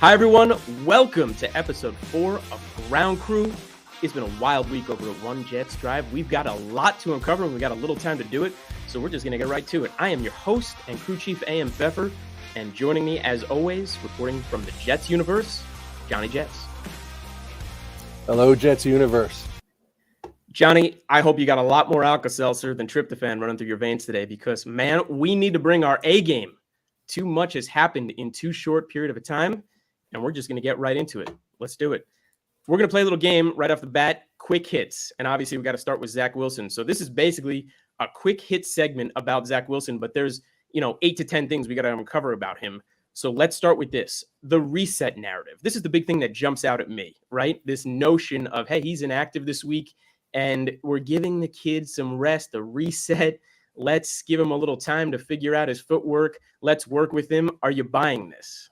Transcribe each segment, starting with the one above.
Hi, everyone. Welcome to episode 4 of Ground Crew. It's been a wild week over at One Jets Drive. We've got a lot to uncover, and we've got a little time to do it, so we're just going to get right to it. I am your host and crew chief, A.M. Pfeffer, and joining me, as always, reporting from the Jets universe, Johnny Jets. Hello, Jets universe. Johnny, I hope you got a lot more Alka-Seltzer than tryptophan running through your veins today because, man, we need to bring our A game. Too much has happened in too short period of a time, and we're just going to get right into it. Let's do it. We're going to play a little game right off the bat, quick hits. And obviously, we got to start with Zach Wilson. So this is basically a quick hit segment about Zach Wilson, but there's, 8 to 10 things we got to uncover about him. So let's start with this, the reset narrative. This is the big thing that jumps out at me, right? This notion of, hey, he's inactive this week, and we're giving the kid some rest, a reset. Let's give him a little time to figure out his footwork. Let's work with him. Are you buying this?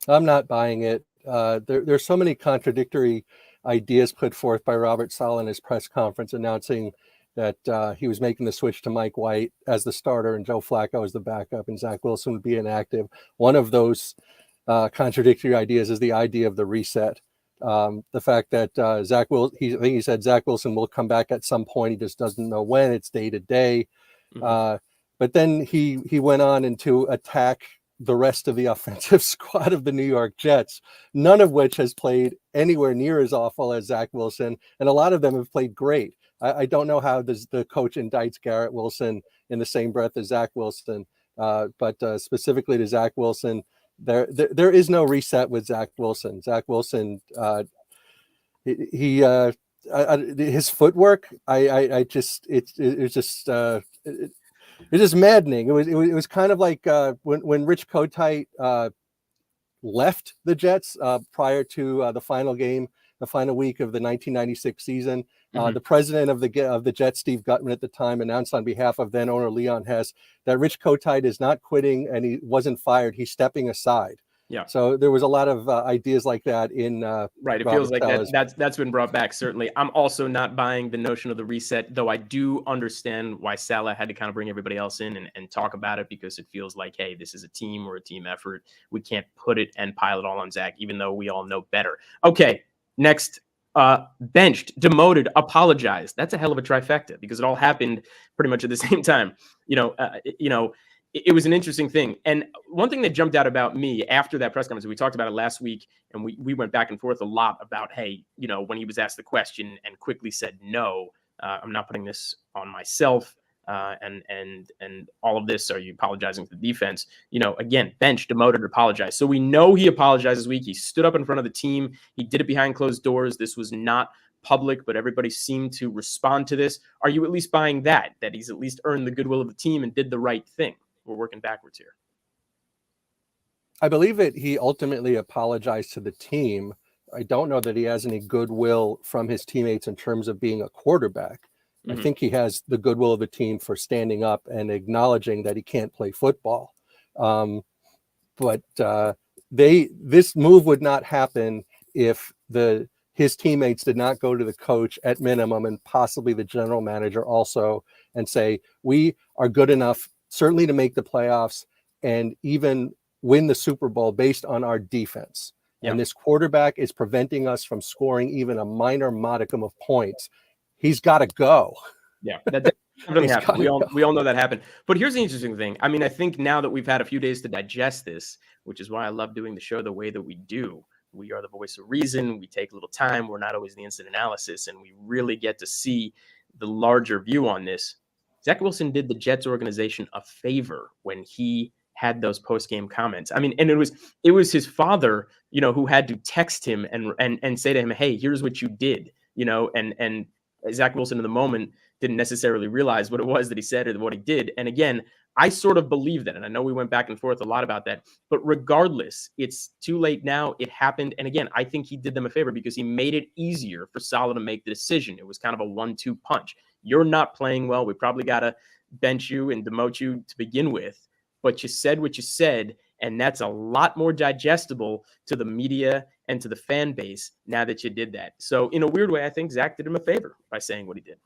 I'm not buying it. There's so many contradictory ideas put forth by Robert Saleh in his press conference announcing that he was making the switch to Mike White as the starter and Joe Flacco as the backup and Zach Wilson would be inactive. One of those contradictory ideas is the idea of the reset. The fact that I think he said Zach Wilson will come back at some point. He just doesn't know when. It's day to day. But then he went on into attack the rest of the offensive squad of the New York Jets, none of which has played anywhere near as awful as Zach Wilson. And a lot of them have played great. I don't know how the coach indicts Garrett Wilson in the same breath as Zach Wilson, but specifically to Zach Wilson, there is no reset with Zach Wilson. Zach Wilson, his footwork, it's just maddening. It was kind of like when Rich Kotite left the Jets prior to the final week of the 1996 season. The president of the Jets, Steve Gutman, at the time announced on behalf of then owner Leon Hess that Rich Kotite is not quitting and he wasn't fired. He's stepping aside. Yeah. So there was a lot of ideas like that in right. It feels like that's been brought back. Certainly, I'm also not buying the notion of the reset, though I do understand why Saleh had to kind of bring everybody else in and talk about it because it feels like, hey, this is a team or a team effort. We can't put it and pile it all on Zach, even though we all know better. Okay, next. Benched, demoted, apologized. That's a hell of a trifecta because it all happened pretty much at the same time. It was an interesting thing. And one thing that jumped out about me after that press conference, we talked about it last week, and we went back and forth a lot about, hey, when he was asked the question and quickly said, no, I'm not putting this on myself. And all of this, are you apologizing to the defense? Again, benched, demoted, apologized. So we know he apologized this week. He stood up in front of the team. He did it behind closed doors. This was not public, but everybody seemed to respond to this. Are you at least buying that he's at least earned the goodwill of the team and did the right thing? We're working backwards here. I believe that he ultimately apologized to the team. I don't know that he has any goodwill from his teammates in terms of being a quarterback. I think he has the goodwill of the team for standing up and acknowledging that he can't play football. But this move would not happen if his teammates did not go to the coach at minimum and possibly the general manager also and say, we are good enough, certainly to make the playoffs and even win the Super Bowl based on our defense. Yeah. And this quarterback is preventing us from scoring even a minor modicum of points. He's got to go. Yeah, that definitely happened. We all know that happened. But here's the interesting thing. I mean, I think now that we've had a few days to digest this, which is why I love doing the show the way that we do. We are the voice of reason. We take a little time. We're not always the instant analysis, and we really get to see the larger view on this. Zach Wilson did the Jets organization a favor when he had those post-game comments. I mean, and it was his father, who had to text him and say to him, hey, here's what you did, and Zach Wilson in the moment didn't necessarily realize what it was that he said or what he did. And again, I sort of believe that. And I know we went back and forth a lot about that. But regardless, it's too late now. It happened. And again, I think he did them a favor because he made it easier for Saleh to make the decision. It was kind of a 1-2 punch. You're not playing well. We probably got to bench you and demote you to begin with. But you said what you said. And that's a lot more digestible to the media and to the fan base now that you did that. So in a weird way, I think Zach did him a favor by saying what he did.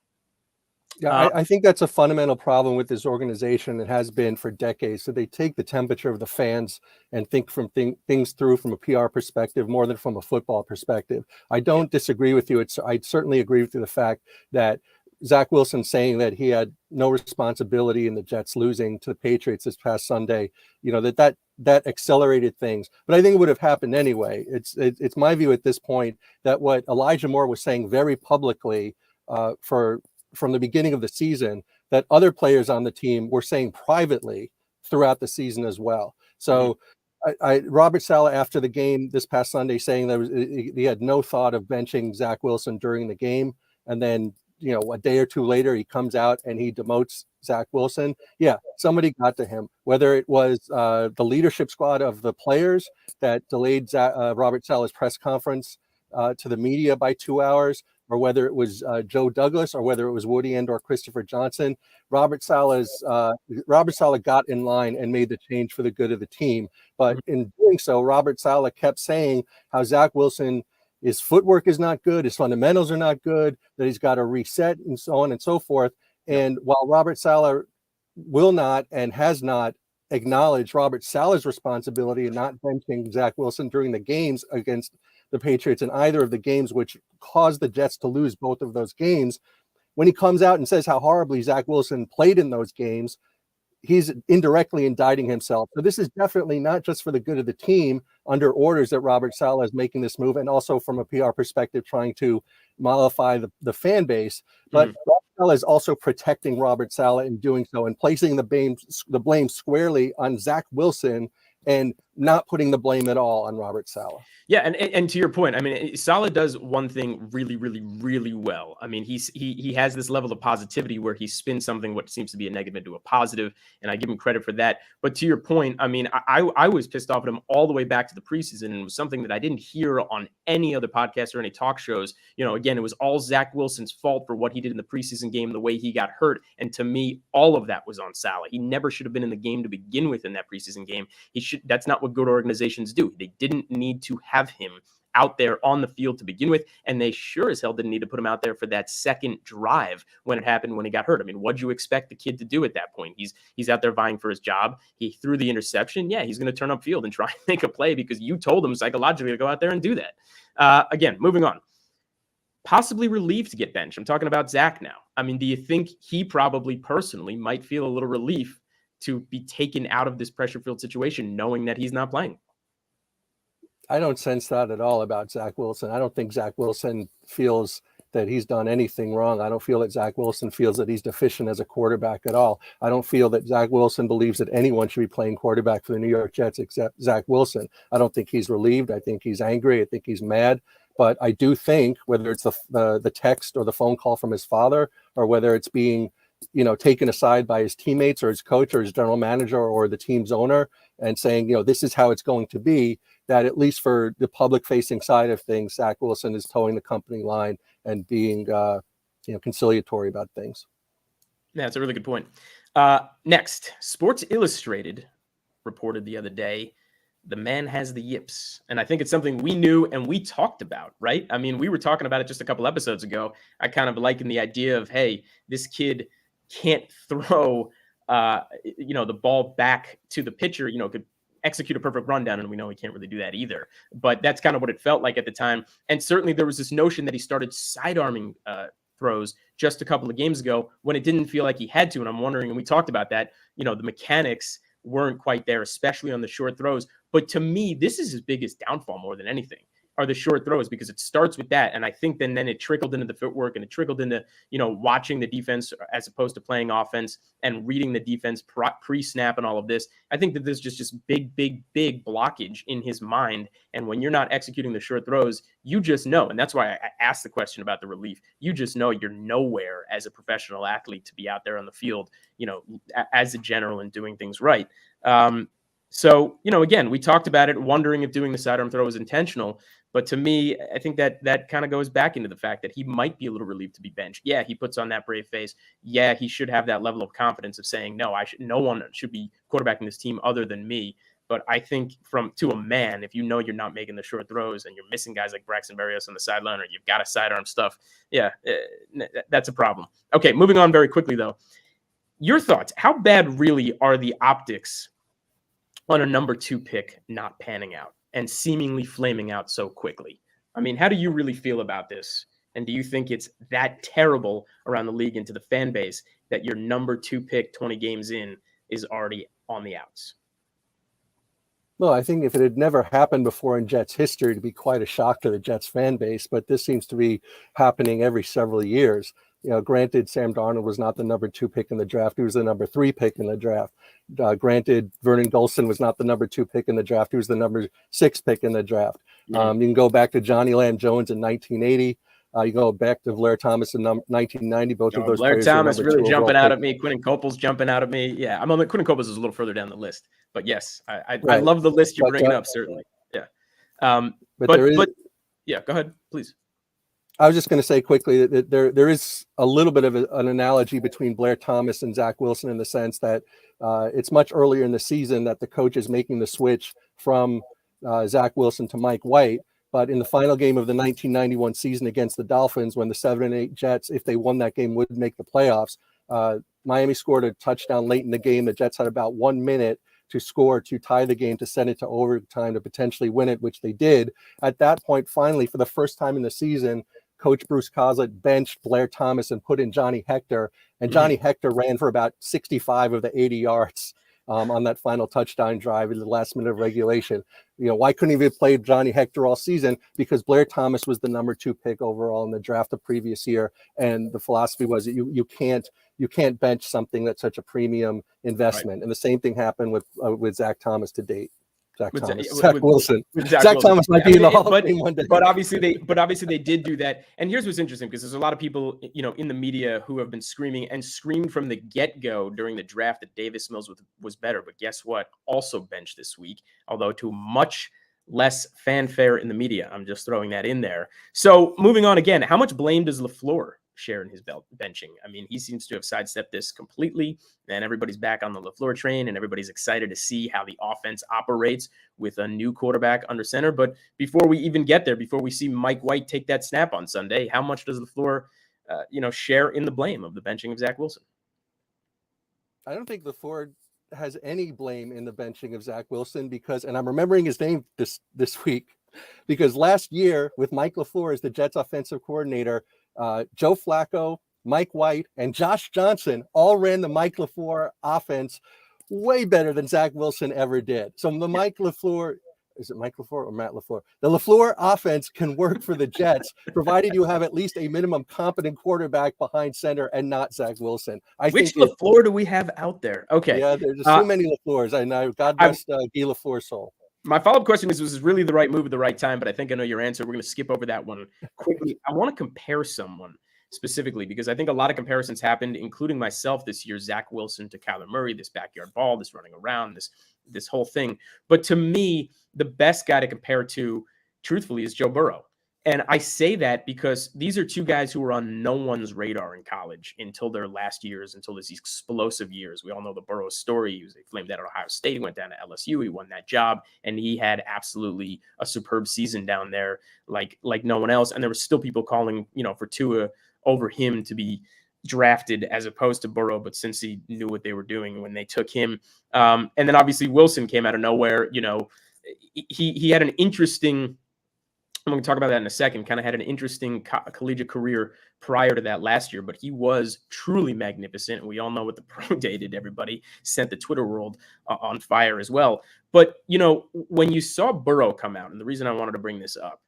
Yeah, I think that's a fundamental problem with this organization. It has been for decades. So they take the temperature of the fans and think from things through from a PR perspective more than from a football perspective. I don't disagree with you. I certainly agree with you the fact that Zach Wilson saying that he had no responsibility in the Jets losing to the Patriots this past Sunday, that accelerated things. But I think it would have happened anyway. It's my view at this point that what Elijah Moore was saying very publicly from the beginning of the season, that other players on the team were saying privately throughout the season as well. So Robert Saleh, after the game this past Sunday, saying that he had no thought of benching Zach Wilson during the game. And then, a day or two later, he comes out and he demotes Zach Wilson. Yeah, somebody got to him, whether it was the leadership squad of the players that delayed Robert Saleh's press conference to the media by 2 hours, or whether it was Joe Douglas, or whether it was Woody and or Christopher Johnson. Robert Saleh got in line and made the change for the good of the team. But in doing so, Robert Saleh kept saying how Zach Wilson, his footwork is not good, his fundamentals are not good, that he's got to reset, and so on and so forth. And while Robert Saleh will not and has not acknowledged Robert Saleh's responsibility in not benching Zach Wilson during the games against the Patriots in either of the games, which caused the Jets to lose both of those games, when he comes out and says how horribly Zach Wilson played in those games, he's indirectly indicting himself. So this is definitely not just for the good of the team under orders that Robert Saleh is making this move, and also from a PR perspective trying to mollify the fan base. But Robert Saleh is also protecting Robert Saleh in doing so and placing the blame squarely on Zach Wilson and not putting the blame at all on Robert Saleh. Yeah, and to your point, I mean, Saleh does one thing really, really, really well. I mean, he has this level of positivity where he spins something what seems to be a negative into a positive, and I give him credit for that. But to your point, I mean, I was pissed off at him all the way back to the preseason, and it was something that I didn't hear on any other podcast or any talk shows. Again, it was all Zach Wilson's fault for what he did in the preseason game, the way he got hurt. And to me, all of that was on Saleh. He never should have been in the game to begin with in that preseason game. That's not what good organizations do. They didn't need to have him out there on the field to begin with, and they sure as hell didn't need to put him out there for that second drive when it happened, when he got hurt. I mean, what'd you expect the kid to do at that point? He's out there vying for his job. He threw the interception. Yeah, he's going to turn up field and try and make a play because you told him psychologically to go out there and do that. Again, moving on. Possibly relieved to get benched. I'm talking about Zach now. I mean, do you think he probably personally might feel a little relief to be taken out of this pressure-filled situation knowing that he's not playing? I don't sense that at all about Zach Wilson. I don't think Zach Wilson feels that he's done anything wrong. I don't feel that Zach Wilson feels that he's deficient as a quarterback at all. I don't feel that Zach Wilson believes that anyone should be playing quarterback for the New York Jets except Zach Wilson. I don't think he's relieved. I think he's angry. I think he's mad. But I do think, whether it's the text or the phone call from his father, or whether it's being taken aside by his teammates or his coach or his general manager or the team's owner and saying, this is how it's going to be, that at least for the public facing side of things, Zach Wilson is towing the company line and being, conciliatory about things. Yeah, that's a really good point. Next, Sports Illustrated reported the other day, the man has the yips. And I think it's something we knew and we talked about, right? I mean, we were talking about it just a couple episodes ago. I kind of liken the idea of, hey, this kid can't throw, the ball back to the pitcher, could execute a perfect rundown, and we know he can't really do that either. But that's kind of what it felt like at the time. And certainly there was this notion that he started sidearming throws just a couple of games ago when it didn't feel like he had to. And I'm wondering, and we talked about that, the mechanics weren't quite there, especially on the short throws. But to me, this is his biggest downfall more than anything, are the short throws, because it starts with that. And I think then it trickled into the footwork, and it trickled into, watching the defense as opposed to playing offense and reading the defense pre-snap and all of this. I think that there's just big blockage in his mind. And when you're not executing the short throws, you just know. And that's why I asked the question about the relief. You just know you're nowhere as a professional athlete to be out there on the field, as a general and doing things right. So, again, we talked about it, wondering if doing the sidearm throw was intentional. But to me, I think that kind of goes back into the fact that he might be a little relieved to be benched. Yeah, he puts on that brave face. Yeah, he should have that level of confidence of saying, no one should be quarterbacking this team other than me. But I think to a man, if you know you're not making the short throws and you're missing guys like Braxton Berrios on the sideline, or you've got a sidearm stuff, that's a problem. Okay, moving on very quickly though. Your thoughts? How bad really are the optics on a number 2 pick not panning out and seemingly flaming out so quickly? I mean, how do you really feel about this? And do you think it's that terrible around the league and to the fan base that your number 2 pick 20 games in is already on the outs? Well, I think if it had never happened before in Jets history, it'd be quite a shock to the Jets fan base, but this seems to be happening every several years. Granted, Sam Darnold was not the number 2 pick in the draft. He was the number 3 pick in the draft. Granted, Vernon Gholston was not the number 2 pick in the draft. He was the number 6 pick in the draft. Mm-hmm. You can go back to Johnny Lamb Jones in 1980. You go back to Blair Thomas in 1990. Both of those Blair players Thomas really jumping out at me. Quentin Copel's jumping out at me. Yeah, I'm on Quentin Copel's is a little further down the list. But yes, I love the list you're bringing up, certainly. Yeah. But yeah, go ahead, please. I was just going to say quickly that there is a little bit of an analogy between Blair Thomas and Zach Wilson in the sense that it's much earlier in the season that the coach is making the switch from Zach Wilson to Mike White. But in the final game of the 1991 season against the Dolphins, when the 7-8 Jets, if they won that game, would make the playoffs, Miami scored a touchdown late in the game. The Jets had about 1 minute to score to tie the game, to send it to overtime, to potentially win it, which they did. At that point, finally, for the first time in the season, Coach Bruce Coslet benched Blair Thomas and put in Johnny Hector. And Johnny Hector ran for about 65 of the 80 yards on that final touchdown drive in the last minute of regulation. Why couldn't he have played Johnny Hector all season? Because Blair Thomas was the number 2 pick overall in the draft the previous year. And the philosophy was that you can't bench something that's such a premium investment. Right. And the same thing happened with Zach Thomas to date. Zach Wilson. Zach Thomas might be in the Hall of Fame one day. But obviously they did do that. And here's what's interesting, because there's a lot of people, in the media who have been screamed from the get-go during the draft that Davis Mills was better. But guess what? Also benched this week, although to much less fanfare in the media. I'm just throwing that in there. So moving on again, how much blame does LaFleur share in his benching? I mean, he seems to have sidestepped this completely, and everybody's back on the LaFleur train, and everybody's excited to see how the offense operates with a new quarterback under center. But before we even get there, before we see Mike White take that snap on Sunday, how much does LaFleur, share in the blame of the benching of Zach Wilson? I don't think LaFleur has any blame in the benching of Zach Wilson and I'm remembering his name this week, because last year with Mike LaFleur as the Jets offensive coordinator, Joe Flacco, Mike White, and Josh Johnson all ran the Mike LaFleur offense way better than Zach Wilson ever did. So the Mike LaFleur, is it Mike LaFleur or Matt LaFleur? The LaFleur offense can work for the Jets, provided you have at least a minimum competent quarterback behind center and not Zach Wilson. Which LaFleur do we have out there? Okay. Yeah, there's so many LaFleurs. I know. God rest Guy LaFleur's soul. My follow-up question is, was this really the right move at the right time? But I think I know your answer. We're going to skip over that one quickly. I want to compare someone specifically, because I think a lot of comparisons happened, including myself this year, Zach Wilson to Kyler Murray, this backyard ball, this running around, this whole thing. But to me, the best guy to compare to, truthfully, is Joe Burrow. And I say that because these are two guys who were on no one's radar in college until their last years, until these explosive years. We all know the Burrow story. He flamed out at Ohio State. He went down to LSU. He won that job, and he had absolutely a superb season down there, like no one else. And there were still people calling, for Tua over him to be drafted as opposed to Burrow. But since he knew what they were doing when they took him, and then obviously Wilson came out of nowhere. He had an interesting. I'm going to talk about that in a second, kind of had an interesting collegiate career prior to that last year, but he was truly magnificent. And we all know what the pro day did. Everybody sent the Twitter world on fire as well. But, when you saw Burrow come out, and the reason I wanted to bring this up,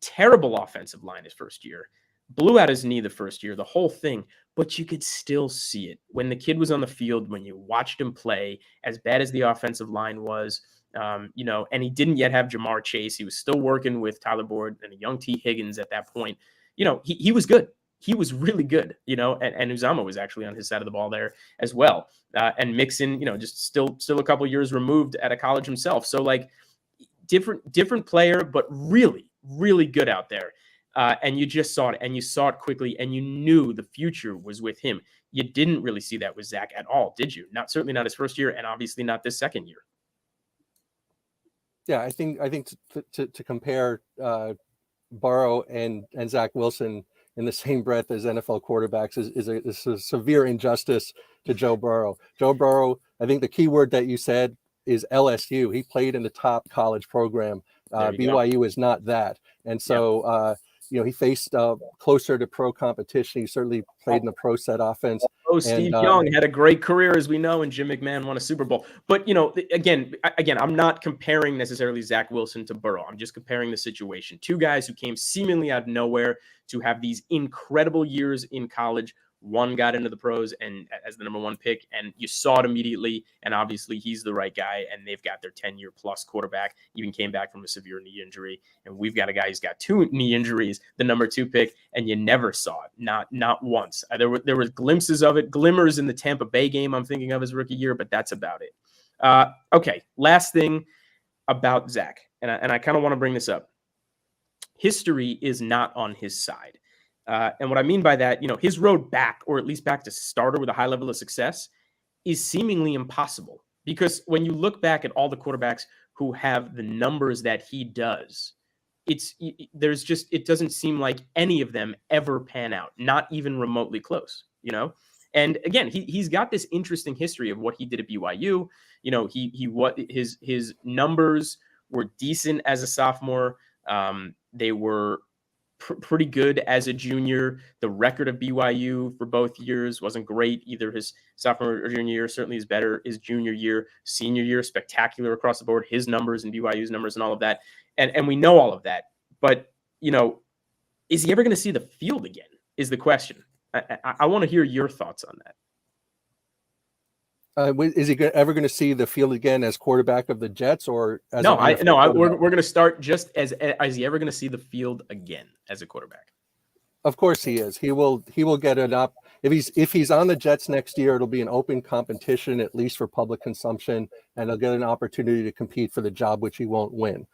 terrible offensive line his first year, blew out his knee the first year, the whole thing, but you could still see it. When the kid was on the field, when you watched him play, as bad as the offensive line was, and he didn't yet have Jamar Chase. He was still working with Tyler Boyd and a young T. Higgins at that point. He was good. He was really good, and Uzomah was actually on his side of the ball there as well. And Mixon, just still a couple years removed at a college himself. So different player, but really, really good out there. And you just saw it, and you saw it quickly, and you knew the future was with him. You didn't really see that with Zach at all, did you? Certainly not his first year, and obviously not this second year. Yeah, I think to compare Burrow and Zach Wilson in the same breath as NFL quarterbacks is a severe injustice to Joe Burrow. Joe Burrow, I think the key word that you said is LSU. He played in the top college program. BYU is not that, and so he faced closer to pro competition. He certainly played in the pro set offense. Steve Young had a great career, as we know, and Jim McMahon won a Super Bowl. But, again, I'm not comparing necessarily Zach Wilson to Burrow. I'm just comparing the situation. Two guys who came seemingly out of nowhere to have these incredible years in college. One got into the pros and as the number one pick, and you saw it immediately. And obviously, he's the right guy, and they've got their 10-year plus quarterback. Even came back from a severe knee injury, and we've got a guy who's got 2 knee injuries, the number 2 pick, and you never saw it, not once. There were glimpses of it, glimmers in the Tampa Bay game I'm thinking of his rookie year, but that's about it. Okay, last thing about Zach, and I kind of want to bring this up. History is not on his side. And what I mean by that, his road back, or at least back to starter with a high level of success, is seemingly impossible. Because when you look back at all the quarterbacks who have the numbers that he does, it doesn't seem like any of them ever pan out, not even remotely close, And again, he's got this interesting history of what he did at BYU. His numbers were decent as a sophomore. They were pretty good as a junior. The record of BYU for both years wasn't great, either his sophomore or junior year. Certainly is better his junior year. Senior year, spectacular across the board, his numbers and BYU's numbers and all of that. And we know all of that. But, is he ever going to see the field again is the question. I want to hear your thoughts on that. Is he ever going to see the field again as quarterback of the Jets, or as we're going to start just as he ever going to see the field again as a quarterback? Of course he is. He will get it up. If he's on the Jets next year, it'll be an open competition, at least for public consumption, and he'll get an opportunity to compete for the job, which he won't win.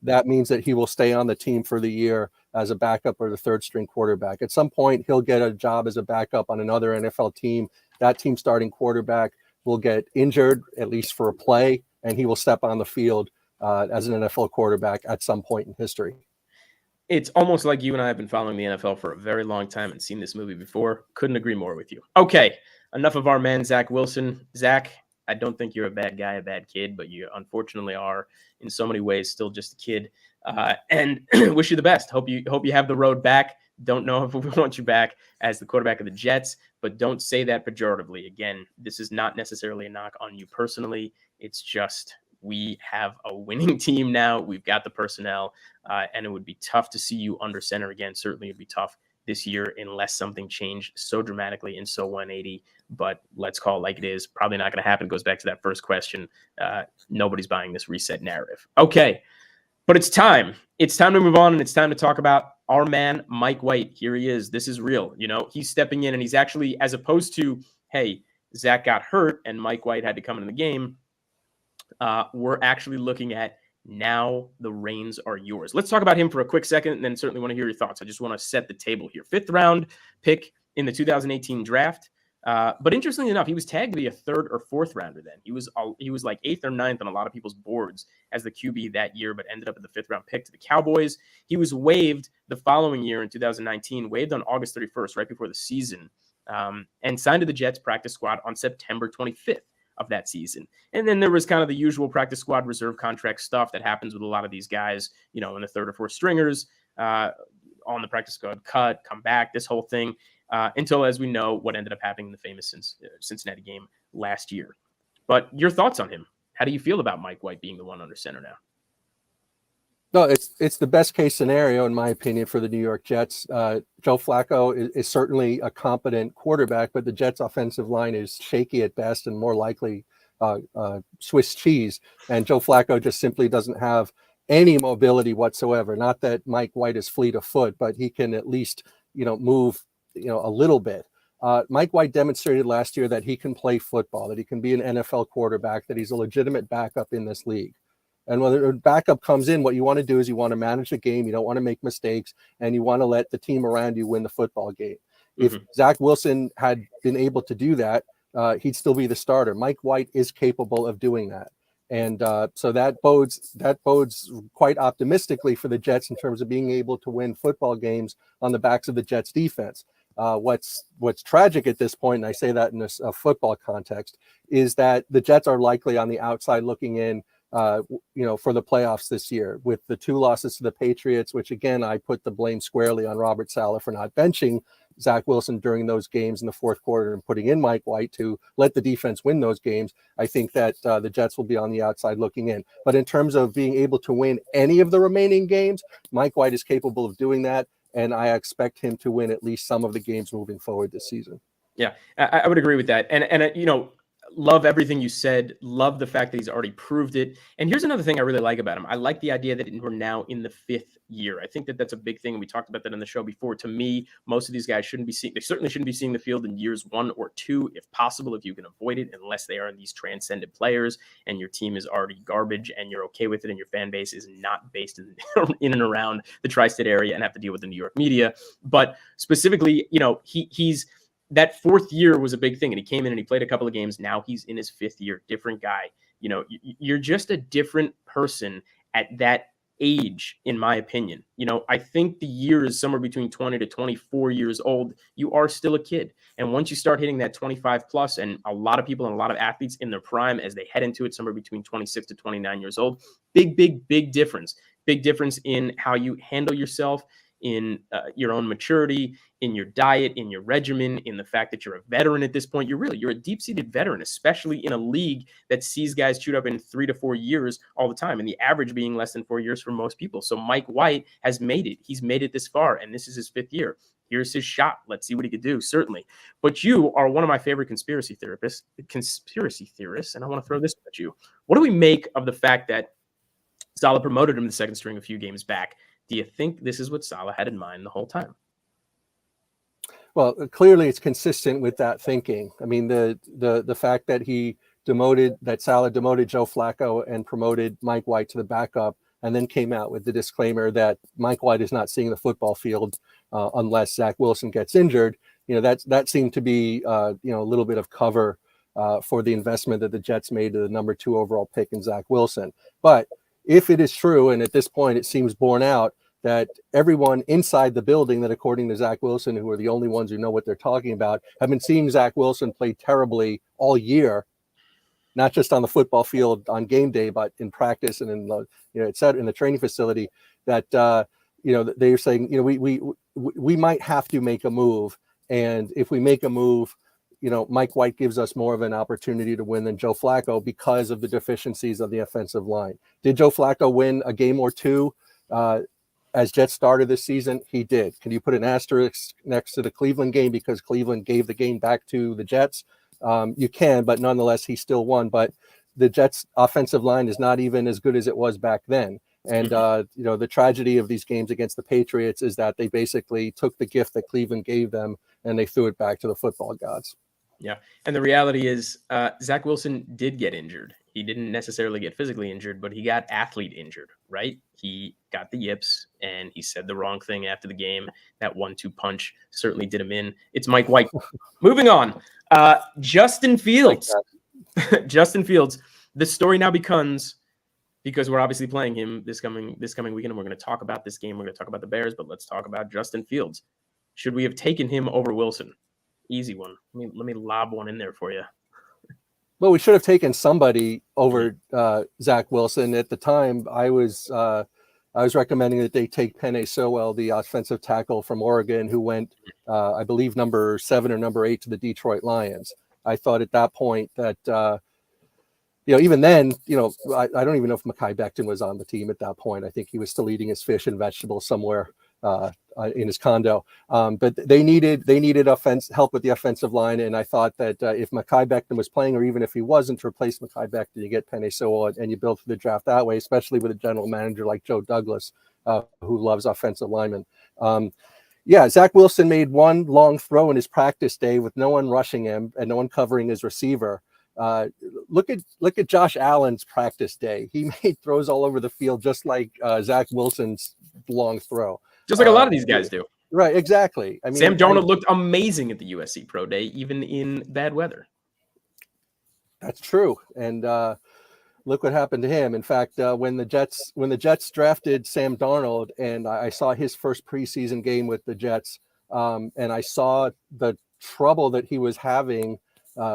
That means that he will stay on the team for the year as a backup or the third string quarterback. At some point, he'll get a job as a backup on another NFL team. That team starting quarterback will get injured, at least for a play, and he will step on the field as an NFL quarterback at some point in history. It's almost like you and I have been following the NFL for a very long time and seen this movie before. Couldn't agree more with you. Okay, enough of our man, Zach Wilson. Zach, I don't think you're a bad guy, a bad kid, but you unfortunately are in so many ways still just a kid. And wish you the best. Hope you have the road back. Don't know if we want you back as the quarterback of the Jets, but don't say that pejoratively. Again, this is not necessarily a knock on you personally. It's just we have a winning team now. We've got the personnel, and it would be tough to see you under center again. Certainly it'd be tough this year unless something changed so dramatically and so 180. But let's call it like it is. Probably not going to happen. It goes back to that first question. Nobody's buying this reset narrative. Okay, but it's time. It's time to move on, and it's time to talk about our man, Mike White. Here he is. This is real. He's stepping in, and he's actually, as opposed to, hey, Zach got hurt and Mike White had to come into the game, we're actually looking at now the reins are yours. Let's talk about him for a quick second, and then certainly want to hear your thoughts. I just want to set the table here. 5th round pick in the 2018 draft. But interestingly enough, he was tagged to be a 3rd or 4th rounder then. He was like 8th or 9th on a lot of people's boards as the QB that year, but ended up at the 5th round pick to the Cowboys. He was waived the following year in 2019, waived on August 31st, right before the season, and signed to the Jets practice squad on September 25th of that season. And then there was kind of the usual practice squad reserve contract stuff that happens with a lot of these guys, in the 3rd or 4th stringers, on the practice squad, cut, come back, this whole thing. Until, as we know, what ended up happening in the famous Cincinnati game last year. But your thoughts on him? How do you feel about Mike White being the one under center now? No, it's the best case scenario, in my opinion, for the New York Jets. Joe Flacco is certainly a competent quarterback, but the Jets' offensive line is shaky at best and more likely Swiss cheese. And Joe Flacco just simply doesn't have any mobility whatsoever. Not that Mike White is fleet of foot, but he can at least, move, a little bit. Mike White demonstrated last year that he can play football, that he can be an NFL quarterback, that he's a legitimate backup in this league. And when a backup comes in, what you want to do is you want to manage the game. You don't want to make mistakes, and you want to let the team around you win the football game. If Zach Wilson had been able to do that, he'd still be the starter. Mike White is capable of doing that. And so that bodes quite optimistically for the Jets in terms of being able to win football games on the backs of the Jets defense. What's tragic at this point, and I say that in a football context, is that the Jets are likely on the outside looking in, for the playoffs this year, with the 2 losses to the Patriots, which again, I put the blame squarely on Robert Saleh for not benching Zach Wilson during those games in the fourth quarter and putting in Mike White to let the defense win those games. I think that the Jets will be on the outside looking in. But in terms of being able to win any of the remaining games, Mike White is capable of doing that. And I expect him to win at least some of the games moving forward this season. Yeah, I would agree with that. And love everything you said. Love the fact that he's already proved it. And here's another thing I really like about him. I like the idea that we're now in the 5th year. I think that that's a big thing. And we talked about that in the show before. To me, most of these guys they certainly shouldn't be seeing the field in years 1 or 2, if possible, if you can avoid it, unless they are these transcendent players and your team is already garbage and you're okay with it and your fan base is not based in and around the tri-state area and have to deal with the New York media. But specifically, he's that 4th year was a big thing, and he came in and he played a couple of games. Now he's in his 5th year, different guy. You're just a different person at that age, in my opinion. I think the year is somewhere between 20 to 24 years old. You are still a kid. And once you start hitting that 25 plus, and a lot of people and a lot of athletes in their prime, as they head into it, somewhere between 26 to 29 years old, big difference. Big difference in how you handle yourself, in your own maturity, in your diet, in your regimen, in the fact that you're a veteran at this point. You're a deep-seated veteran, especially in a league that sees guys shoot up in 3 to 4 years all the time, and the average being less than 4 years for most people. So Mike White has made it. He's made it this far, and this is his 5th year. Here's his shot. Let's see what he could do, certainly. But you are one of my favorite conspiracy theorists, and I want to throw this at you. What do we make of the fact that Saleh promoted him to 2nd string a few games back? Do you think this is what Saleh had in mind the whole time? Well, clearly it's consistent with that thinking. I mean, the fact that Saleh demoted Joe Flacco and promoted Mike White to the backup, and then came out with the disclaimer that Mike White is not seeing the football field unless Zach Wilson gets injured. That seemed to be a little bit of cover for the investment that the Jets made to the number 2 overall pick in Zach Wilson. But if it is true, and at this point it seems borne out, that everyone inside the building, that according to Zach Wilson, who are the only ones who know what they're talking about, have been seeing Zach Wilson play terribly all year, not just on the football field on game day, but in practice and in the, et cetera, in the training facility, that, they're saying, we might have to make a move. And if we make a move, Mike White gives us more of an opportunity to win than Joe Flacco because of the deficiencies of the offensive line. Did Joe Flacco win a game or 2 as Jets starter this season? He did. Can you put an asterisk next to the Cleveland game because Cleveland gave the game back to the Jets? You can, but nonetheless, he still won. But the Jets' offensive line is not even as good as it was back then. And, the tragedy of these games against the Patriots is that they basically took the gift that Cleveland gave them and they threw it back to the football gods. Yeah. And the reality is Zach Wilson did get injured. He didn't necessarily get physically injured, but he got athlete injured, right? He got the yips and he said the wrong thing after the game. That 1-2 punch certainly did him in. It's Mike White. Moving on. Justin Fields. Justin Fields. The story now becomes, because we're obviously playing him this coming weekend, and we're going to talk about this game. We're going to talk about the Bears, but let's talk about Justin Fields. Should we have taken him over Wilson? Easy one. Let me lob one in there for you. Well, we should have taken somebody over Zach Wilson. At the time, I was recommending that they take Penei Sewell, the offensive tackle from Oregon, who went, I believe, number 7 or number 8 to the Detroit Lions. I thought at that point that, even then, I don't even know if Mekhi Becton was on the team at that point. I think he was still eating his fish and vegetables somewhere in his condo. But they needed help with the offensive line. And I thought that if Mekhi Becton was playing, or even if he wasn't, to replace Mekhi Becton, you get Penei Sewell and you build through the draft that way, especially with a general manager like Joe Douglas, who loves offensive linemen. Zach Wilson made one long throw in his practice day with no one rushing him and no one covering his receiver. Look at Josh Allen's practice day. He made throws all over the field, just like Zach Wilson's long throw. Just like a lot of these guys do. Right, exactly. I mean, Sam Darnold looked amazing at the USC Pro Day, even in bad weather. That's true. And, look what happened to him. In fact, when the Jets drafted Sam Darnold, and I saw his first preseason game with the Jets, and I saw the trouble that he was having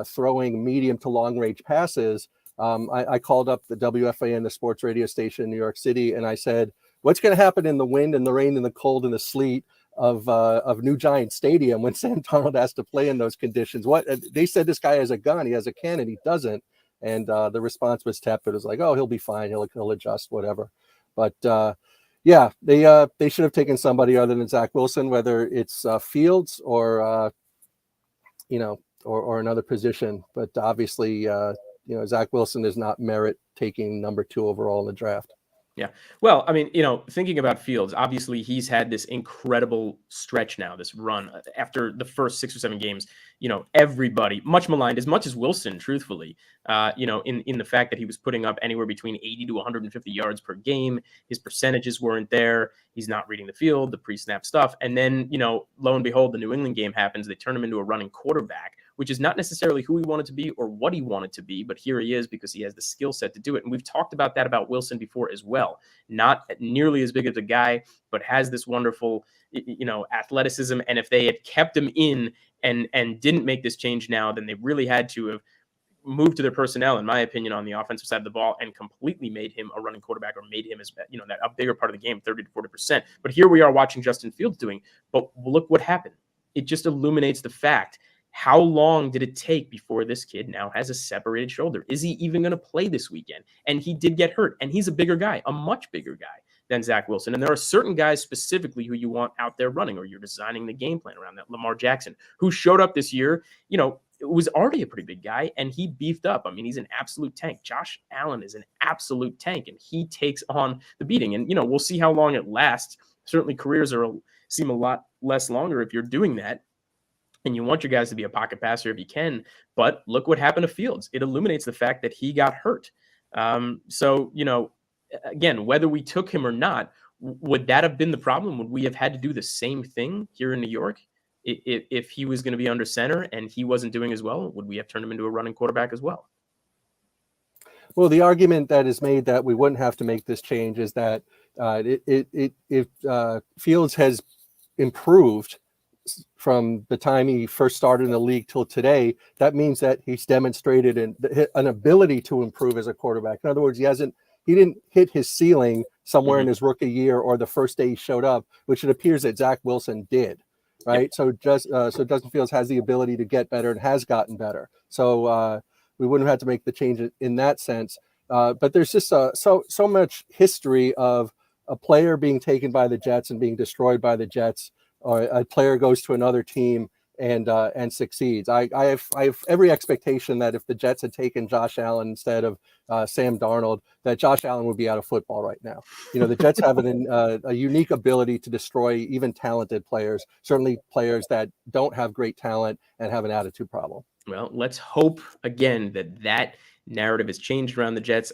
throwing medium to long range passes, I called up the WFAN, the sports radio station in New York City, and I said, what's going to happen in the wind and the rain and the cold and the sleet of New Giant Stadium when Sam Darnold has to play in those conditions? What they said, this guy has a gun, he has a cannon, he doesn't. And the response was tepid. It was like, oh, he'll be fine, he'll adjust, whatever. But yeah, they should have taken somebody other than Zach Wilson, whether it's Fields or or another position. But obviously, Zach Wilson does not merit taking number 2 overall in the draft. Yeah. Well, I mean, thinking about Fields, obviously he's had this incredible stretch now, this run after the first 6 or 7 games, everybody much maligned, as much as Wilson, truthfully, in the fact that he was putting up anywhere between 80 to 150 yards per game. His percentages weren't there. He's not reading the field, the pre-snap stuff. And then, lo and behold, the New England game happens. They turn him into a running quarterback, which is not necessarily who he wanted to be or what he wanted to be, but here he is because he has the skill set to do it. And we've talked about that about Wilson before as well. Not nearly as big of a guy, but has this wonderful, athleticism. And if they had kept him in and didn't make this change now, then they really had to have moved to their personnel, in my opinion, on the offensive side of the ball and completely made him a running quarterback, or made him as, that a bigger part of the game, 30 to 40%. But here we are watching Justin Fields doing, but look what happened. It just illuminates the fact. How long did it take before this kid now has a separated shoulder? Is he even going to play this weekend? And he did get hurt, and he's a bigger guy, a much bigger guy than Zach Wilson. And there are certain guys specifically who you want out there running, or you're designing the game plan around that. Lamar Jackson, who showed up this year, was already a pretty big guy, and he beefed up. I mean, he's an absolute tank. Josh Allen is an absolute tank, and he takes on the beating. And, we'll see how long it lasts. Certainly careers seem a lot less longer if you're doing that. And you want your guys to be a pocket passer if you can. But look what happened to Fields. It illuminates the fact that he got hurt. So, again, whether we took him or not, would that have been the problem? Would we have had to do the same thing here in New York? If he was going to be under center and he wasn't doing as well, would we have turned him into a running quarterback as well? Well, the argument that is made that we wouldn't have to make this change is that if Fields has improved from the time he first started in the league till today, that means that he's demonstrated an ability to improve as a quarterback. In other words, he didn't hit his ceiling somewhere in his rookie year or the first day he showed up, which it appears that Zach Wilson did. Right. Yep. So Justin Fields has the ability to get better and has gotten better. So we wouldn't have had to make the change in that sense. But there's just so much history of a player being taken by the Jets and being destroyed by the Jets, or a player goes to another team and succeeds. I have every expectation that if the Jets had taken Josh Allen instead of Sam Darnold, that Josh Allen would be out of football right now. The Jets have a unique ability to destroy even talented players, certainly players that don't have great talent and have an attitude problem. Well, let's hope again that narrative has changed around the Jets.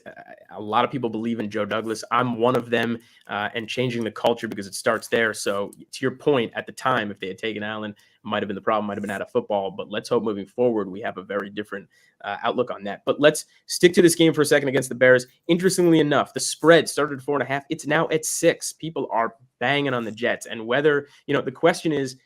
A lot of people believe in Joe Douglas. I'm one of them, and changing the culture because it starts there. So to your point, at the time, if they had taken Allen, might have been the problem, might have been out of football. But let's hope moving forward, we have a very different outlook on that. But let's stick to this game for a second against the Bears. Interestingly enough, the spread started at 4.5. It's now at 6. People are banging on the Jets. And whether, the question is,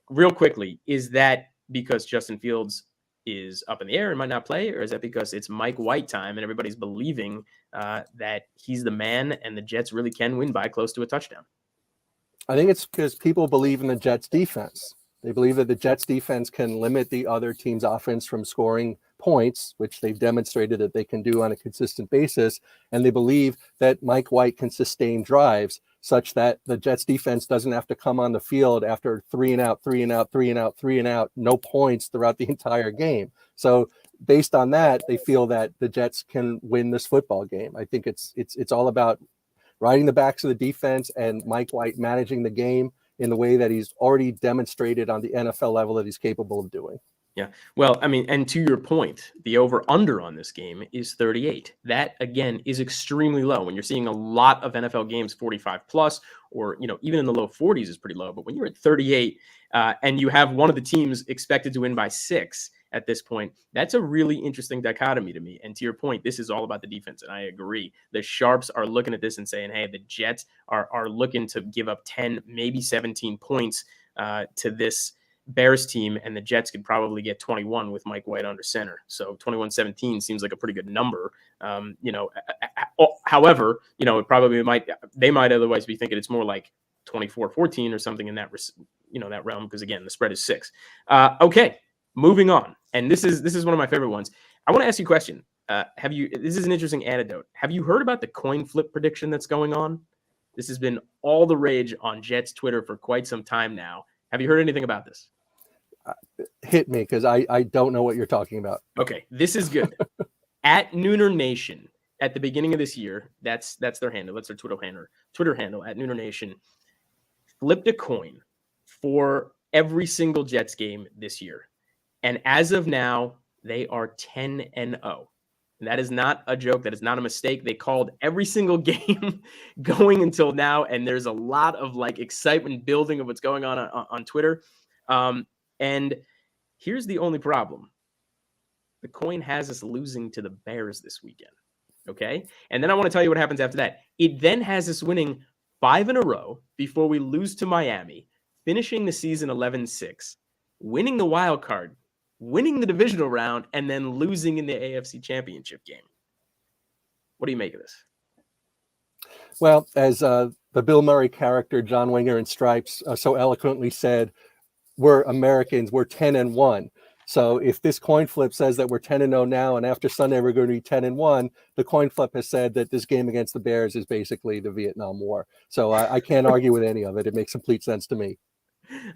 real quickly, is that because Justin Fields is up in the air and might not play, or is that because it's Mike White time and everybody's believing that he's the man and the Jets really can win by close to a touchdown? I think it's because people believe in the Jets defense. They believe that the Jets defense can limit the other team's offense from scoring points, which they've demonstrated that they can do on a consistent basis. And they believe that Mike White can sustain drives such that the Jets defense doesn't have to come on the field after 3 and out, no points throughout the entire game. So based on that, they feel that the Jets can win this football game. I think it's all about riding the backs of the defense and Mike White managing the game in the way that he's already demonstrated on the NFL level that he's capable of doing. Yeah. Well, I mean, and to your point, the over-under on this game is 38. That, again, is extremely low. When you're seeing a lot of NFL games 45 plus, or, even in the low 40s is pretty low. But when you're at 38 and you have one of the teams expected to win by 6, at this point. That's a really interesting dichotomy to me. And to your point, this is all about the defense. And I agree. The Sharps are looking at this and saying, hey, the Jets are looking to give up 10, maybe 17 points to this Bears team, and the Jets could probably get 21 with Mike White under center. So 21-17 seems like a pretty good number. However, it probably they might otherwise be thinking it's more like 24-14 or something in that, that realm. Because again, the spread is 6. Okay, moving on. And this is one of my favorite ones. I want to ask you a question. This is an interesting anecdote. Have you heard about the coin flip prediction that's going on? This has been all the rage on Jets Twitter for quite some time now. Have you heard anything about this? Hit me, because I don't know what you're talking about. Okay, this is good. At Nooner Nation, at the beginning of this year, that's their handle. That's their Twitter handle at Nooner Nation. Flipped a coin for every single Jets game this year. And as of now, they are 10-0. And that is not a joke. That is not a mistake. They called every single game going until now. And there's a lot of excitement building of what's going on Twitter. And here's the only problem. The coin has us losing to the Bears this weekend. Okay. And then I want to tell you what happens after that. It then has us winning 5 in a row before we lose to Miami, finishing the season 11-6, winning the wild card, winning the divisional round, and then losing in the AFC Championship game. What do you make of this? Well, as the Bill Murray character, John Winger in Stripes, so eloquently said, we're Americans, we're 10-1. So if this coin flip says that we're 10-0 now, and after Sunday we're going to be 10-1, the coin flip has said that this game against the Bears is basically the Vietnam War. So I can't argue with any of it. It makes complete sense to me.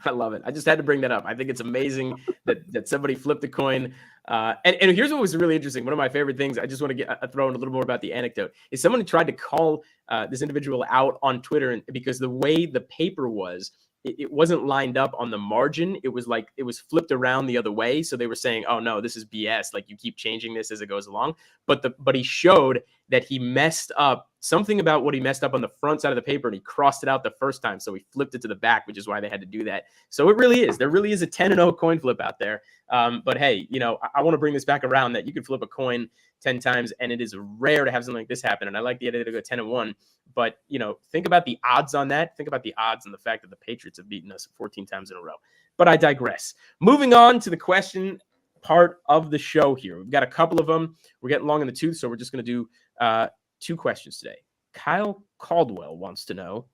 I love it. I just had to bring that up. I think it's amazing that somebody flipped a coin. And here's what was really interesting. One of my favorite things, I just want to throw in a little more about the anecdote, is someone tried to call this individual out on Twitter, because the way the paper was, it wasn't lined up on the margin. It was flipped around the other way. So they were saying, oh no, this is BS. You keep changing this as it goes along. But he showed that he messed up something about what he messed up on the front side of the paper, and he crossed it out the first time. So he flipped it to the back, which is why they had to do that. So there really is a 10-0 coin flip out there. But hey, I want to bring this back around, that you could flip a coin 10 times, and it is rare to have something like this happen. And I like the idea to go 10-1, but think about the odds on that. Think about the odds and the fact that the Patriots have beaten us 14 times in a row. But I digress. Moving on to the question part of the show here. We've got a couple of them. We're getting long in the tooth, so we're just going to do 2 questions today. Kyle Caldwell wants to know,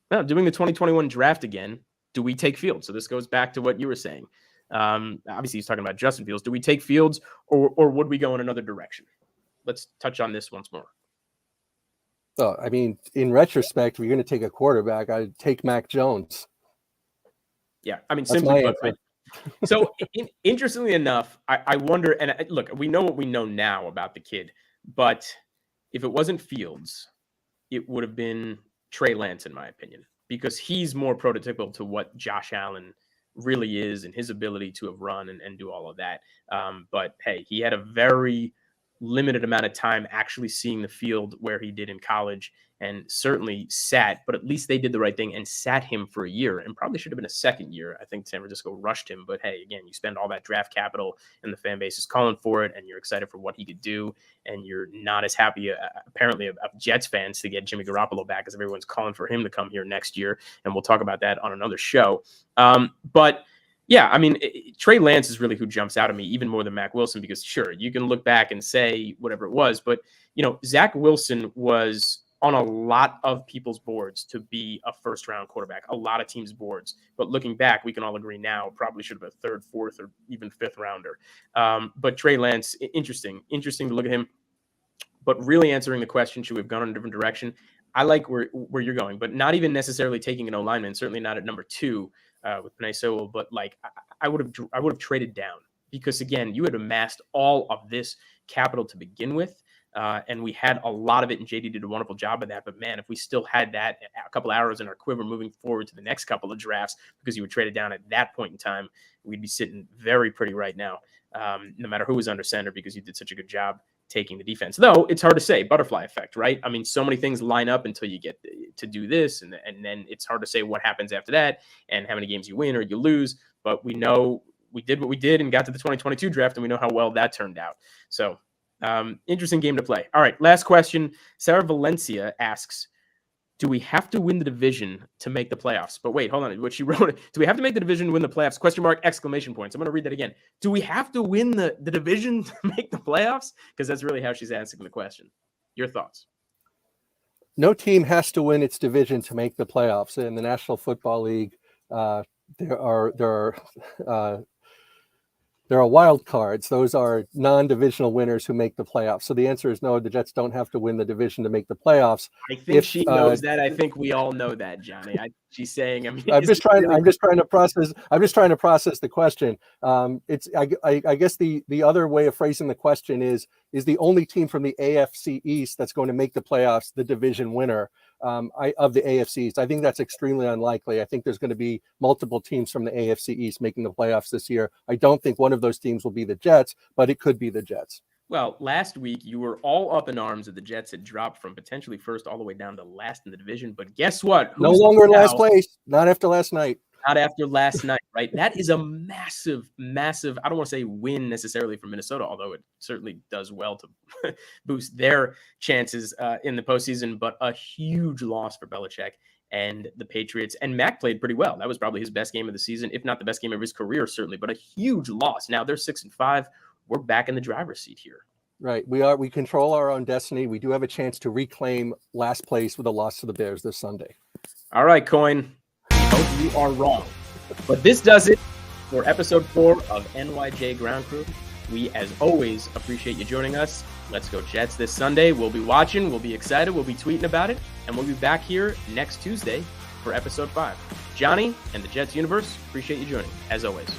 doing the 2021 draft again, do we take Fields? So this goes back to what you were saying. Obviously, he's talking about Justin Fields. Do we take Fields, or would we go in another direction? Let's touch on this once more. So, I mean, in retrospect, if you're going to take a quarterback, I'd take Mac Jones. Yeah, I mean, simply put. So, interestingly enough, I wonder, and look, we know what we know now about the kid, but if it wasn't Fields, it would have been Trey Lance, in my opinion, because he's more prototypical to what Josh Allen really is, and his ability to have run and do all of that. But hey, he had a very limited amount of time actually seeing the field where he did in college, and certainly sat, but at least they did the right thing and sat him for a year, and probably should have been a second year. I think San Francisco rushed him, but hey, again, you spend all that draft capital and the fan base is calling for it, and you're excited for what he could do, and you're not as happy apparently of Jets fans to get Jimmy Garoppolo back as everyone's calling for him to come here next year, and we'll talk about that on another show. But yeah, I mean, Trey Lance is really who jumps out at me even more than Mac Wilson, because sure, you can look back and say whatever it was, but Zach Wilson was on a lot of people's boards to be a first-round quarterback, a lot of teams' boards. But looking back, we can all agree now probably should have been a third, fourth, or even fifth rounder. But Trey Lance, interesting to look at him. But really answering the question, should we have gone in a different direction? I like where you're going, but not even necessarily taking an O-lineman, certainly not at number 2 with Penei Sewell, but I would have traded down, because again, you had amassed all of this capital to begin with. And we had a lot of it, and JD did a wonderful job of that. But man, if we still had that a couple arrows in our quiver moving forward to the next couple of drafts, because you would trade it down at that point in time, we'd be sitting very pretty right now, no matter who was under center, because you did such a good job taking the defense. Though it's hard to say, butterfly effect, right? I mean, so many things line up until you get to do this, and then it's hard to say what happens after that and how many games you win or you lose. But we know we did what we did and got to the 2022 draft, and we know how well that turned out. So interesting game to play. All right, last question. Sarah Valencia asks, do we have to win the division to make the playoffs? But wait, hold on. What she wrote, do we have to make the division to win the playoffs? Question mark, exclamation points. I'm going to read that again. Do we have to win the division to make the playoffs? Because that's really how she's asking the question. Your thoughts? No team has to win its division to make the playoffs. In the National Football League, there are wild cards. Those are non-divisional winners who make the playoffs. So the answer is no, the Jets don't have to win the division to make the playoffs. I think she knows that. I think we all know that, Johnny. She's saying, I'm just trying to process the question. I guess the other way of phrasing the question is the only team from the AFC East that's going to make the playoffs the division winner of the AFC East. I think that's extremely unlikely. I think there's going to be multiple teams from the AFC East making the playoffs this year. I don't think one of those teams will be the Jets, but it could be the Jets. Well, last week you were all up in arms that the Jets had dropped from potentially first all the way down to last in the division. But guess what? No longer in last place. Not after last night. Not after last night, right? That is a massive, massive, I don't want to say win necessarily for Minnesota, although it certainly does well to boost their chances in the postseason, but a huge loss for Belichick and the Patriots. And Mac played pretty well. That was probably his best game of the season, if not the best game of his career, certainly, but a huge loss. Now they're 6-5. We're back in the driver's seat here. Right. We control our own destiny. We do have a chance to reclaim last place with a loss to the Bears this Sunday. All right, Coin. Hope you are wrong. But this does it for episode 4 of NYJ Ground Crew. We, as always, appreciate you joining us. Let's go Jets this Sunday. We'll be watching. We'll be excited. We'll be tweeting about it. And we'll be back here next Tuesday for episode 5. Johnny and the Jets universe, appreciate you joining, as always.